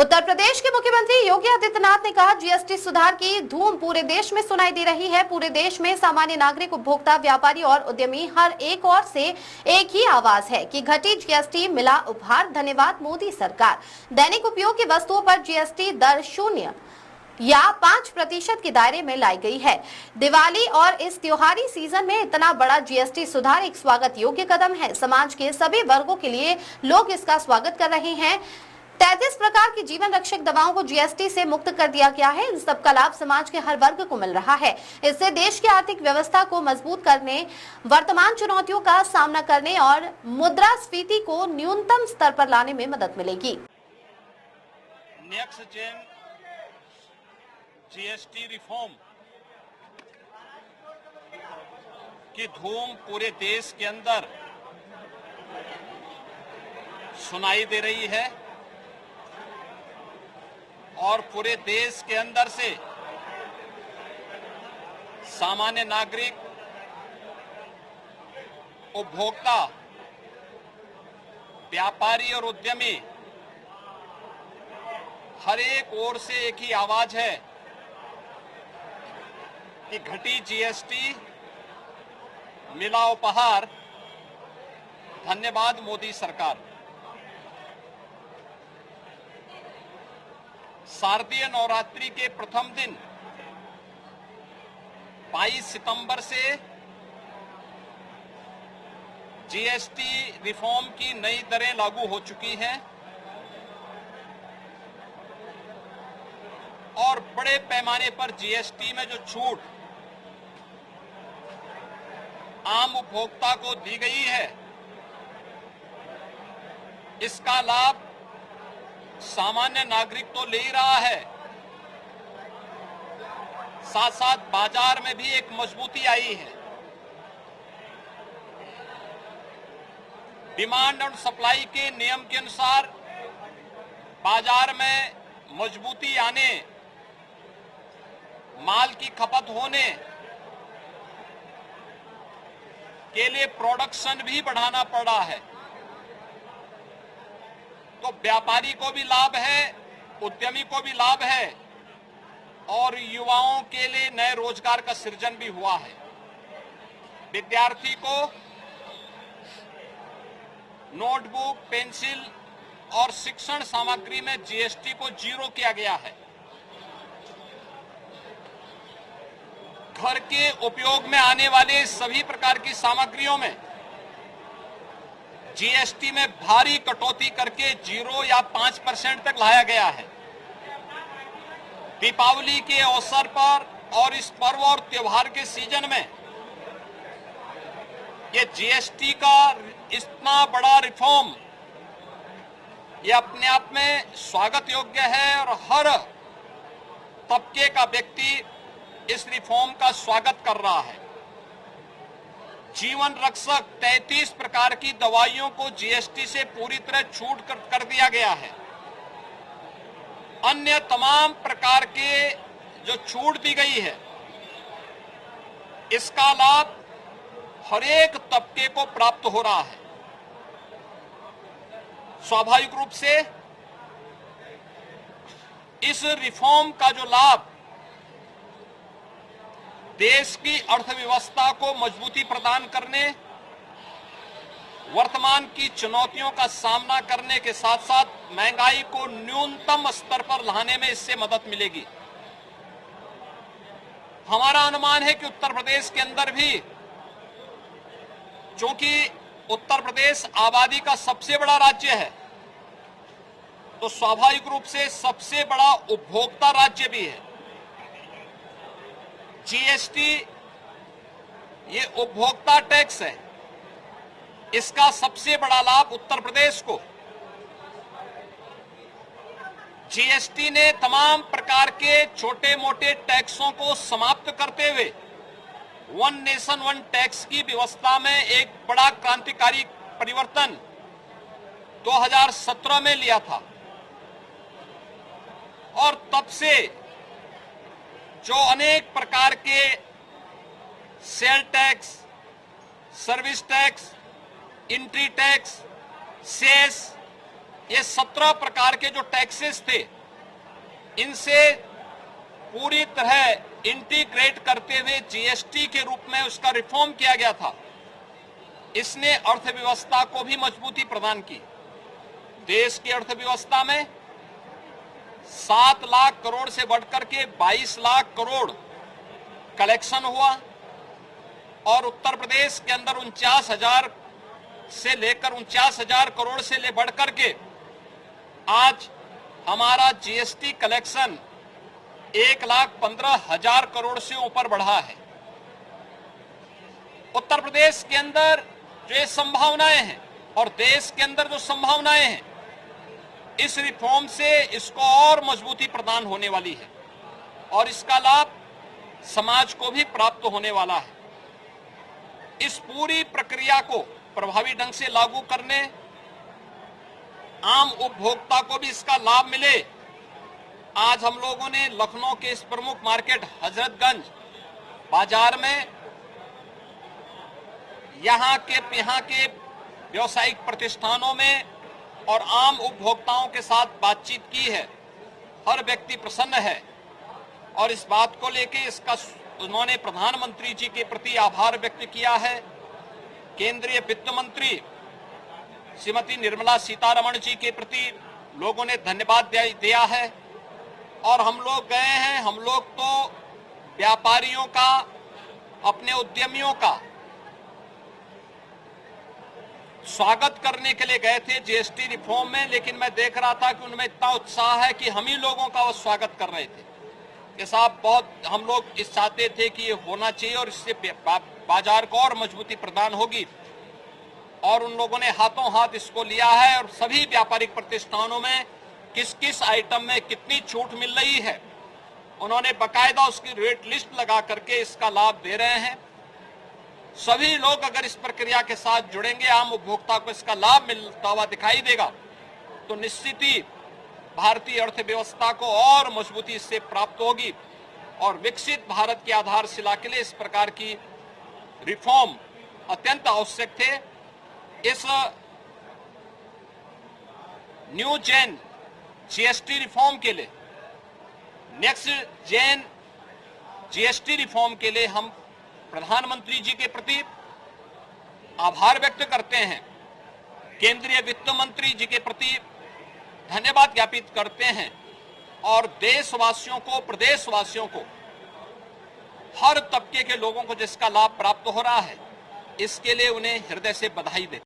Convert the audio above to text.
उत्तर प्रदेश के मुख्यमंत्री योगी आदित्यनाथ ने कहा, जीएसटी सुधार की धूम पूरे देश में सुनाई दे रही है। पूरे देश में सामान्य नागरिक, उपभोक्ता, व्यापारी और उद्यमी हर एक ओर से एक ही आवाज है कि घटी जीएसटी, मिला उपहार, धन्यवाद मोदी सरकार। दैनिक उपयोग की वस्तुओं पर जीएसटी दर 0 या 5% के दायरे में लाई गई है। दिवाली और इस त्योहारी सीजन में इतना बड़ा जीएसटी सुधार एक स्वागत योग्य कदम है। समाज के सभी वर्गों के लिए लोग इसका स्वागत कर रहे हैं। 33 प्रकार की जीवन रक्षक दवाओं को जीएसटी से मुक्त कर दिया गया है। इन सबका लाभ समाज के हर वर्ग को मिल रहा है। इससे देश की आर्थिक व्यवस्था को मजबूत करने, वर्तमान चुनौतियों का सामना करने और मुद्रास्फीति को न्यूनतम स्तर पर लाने में मदद मिलेगी। नेक्स्ट जेन जीएसटी रिफॉर्म की धूम पूरे देश के अंदर सुनाई दे रही है और पूरे देश के अंदर से सामान्य नागरिक, उपभोक्ता, व्यापारी और उद्यमी हर एक ओर से एक ही आवाज है कि घटी जीएसटी, मिला उपहार, धन्यवाद मोदी सरकार। शारदीय नवरात्रि के प्रथम दिन 22 सितंबर से जीएसटी रिफॉर्म की नई दरें लागू हो चुकी हैं और बड़े पैमाने पर जीएसटी में जो छूट आम उपभोक्ता को दी गई है, इसका लाभ सामान्य नागरिक तो ले ही रहा है, साथ साथ बाजार में भी एक मजबूती आई है। डिमांड और सप्लाई के नियम के अनुसार बाजार में मजबूती आने, माल की खपत होने के लिए प्रोडक्शन भी बढ़ाना पड़ रहा है। तो व्यापारी को भी लाभ है, उद्यमी को भी लाभ है और युवाओं के लिए नए रोजगार का सृजन भी हुआ है। विद्यार्थी को नोटबुक, पेंसिल और शिक्षण सामग्री में जीएसटी को 0 किया गया है। घर के उपयोग में आने वाले सभी प्रकार की सामग्रियों में जीएसटी में भारी कटौती करके 0 या 5% तक लाया गया है। दीपावली के अवसर पर और इस पर्व और त्योहार के सीजन में ये जीएसटी का इतना बड़ा रिफॉर्म ये अपने आप में स्वागत योग्य है और हर तबके का व्यक्ति इस रिफॉर्म का स्वागत कर रहा है। जीवन रक्षक 33 प्रकार की दवाइयों को जीएसटी से पूरी तरह छूट कर दिया गया है। अन्य तमाम प्रकार के जो छूट दी गई है, इसका लाभ हर एक तबके को प्राप्त हो रहा है। स्वाभाविक रूप से इस रिफॉर्म का जो लाभ देश की अर्थव्यवस्था को मजबूती प्रदान करने, वर्तमान की चुनौतियों का सामना करने के साथ साथ महंगाई को न्यूनतम स्तर पर लाने में इससे मदद मिलेगी। हमारा अनुमान है कि उत्तर प्रदेश के अंदर भी, चूंकि उत्तर प्रदेश आबादी का सबसे बड़ा राज्य है, तो स्वाभाविक रूप से सबसे बड़ा उपभोक्ता राज्य भी है। जीएसटी ये उपभोक्ता टैक्स है, इसका सबसे बड़ा लाभ उत्तर प्रदेश को। जीएसटी ने तमाम प्रकार के छोटे मोटे टैक्सों को समाप्त करते हुए वन नेशन वन टैक्स की व्यवस्था में एक बड़ा क्रांतिकारी परिवर्तन 2017 में लिया था और तब से जो अनेक प्रकार के sale tax, service tax, entry tax, cess, ये 17 प्रकार के जो टैक्सेस थे, इनसे पूरी तरह इंटीग्रेट करते हुए जीएसटी के रूप में उसका रिफॉर्म किया गया था। इसने अर्थव्यवस्था को भी मजबूती प्रदान की। देश की अर्थव्यवस्था में 7 लाख करोड़ से बढ़कर के 22 लाख करोड़ कलेक्शन हुआ और उत्तर प्रदेश के अंदर 49,000 से लेकर 49,000 करोड़ से ले बढ़कर के आज हमारा जीएसटी कलेक्शन 1,15,000 करोड़ से ऊपर बढ़ा है। उत्तर प्रदेश के अंदर जो ये संभावनाएं हैं और देश के अंदर जो संभावनाएं हैं, इस रिफॉर्म से इसको और मजबूती प्रदान होने वाली है और इसका लाभ समाज को भी प्राप्त होने वाला है। इस पूरी प्रक्रिया को प्रभावी ढंग से लागू करने, आम उपभोक्ता को भी इसका लाभ मिले। आज हम लोगों ने लखनऊ के इस प्रमुख मार्केट हजरतगंज बाजार में यहाँ के व्यावसायिक प्रतिष्ठानों में और आम उपभोक्ताओं के साथ बातचीत की है। हर व्यक्ति प्रसन्न है और इस बात को लेकर इसका उन्होंने प्रधानमंत्री जी के प्रति आभार व्यक्त किया है। केंद्रीय वित्त मंत्री श्रीमती निर्मला सीतारमण जी के प्रति लोगों ने धन्यवाद दिया है और हम लोग गए हैं। हम लोग तो व्यापारियों का, अपने उद्यमियों का स्वागत करने के लिए गए थे जीएसटी रिफॉर्म में, लेकिन मैं देख रहा था कि उनमें इतना उत्साह है कि हम ही लोगों का वो स्वागत कर रहे थे कि साहब बहुत हम लोग इस चाहते थे कि ये होना चाहिए और इससे बाजार को और मजबूती प्रदान होगी। और उन लोगों ने हाथों हाथ इसको लिया है और सभी व्यापारिक प्रतिष्ठानों में किस किस आइटम में कितनी छूट मिल रही है, उन्होंने बकायदा उसकी रेट लिस्ट लगा करके इसका लाभ दे रहे हैं। सभी लोग अगर इस प्रक्रिया के साथ जुड़ेंगे, आम उपभोक्ता को इसका लाभ मिलता हुआ दिखाई देगा, तो निश्चित ही भारतीय अर्थव्यवस्था को और मजबूती इससे प्राप्त होगी और विकसित भारत की आधारशिला के लिए इस प्रकार की रिफॉर्म अत्यंत आवश्यक थे। इस न्यू जेन जीएसटी रिफॉर्म के लिए, नेक्स्ट जेन जीएसटी रिफॉर्म के लिए हम प्रधानमंत्री जी के प्रति आभार व्यक्त करते हैं, केंद्रीय वित्त मंत्री जी के प्रति धन्यवाद ज्ञापित करते हैं और देशवासियों को, प्रदेशवासियों को, हर तबके के लोगों को जिसका लाभ प्राप्त हो रहा है, इसके लिए उन्हें हृदय से बधाई देते हैं।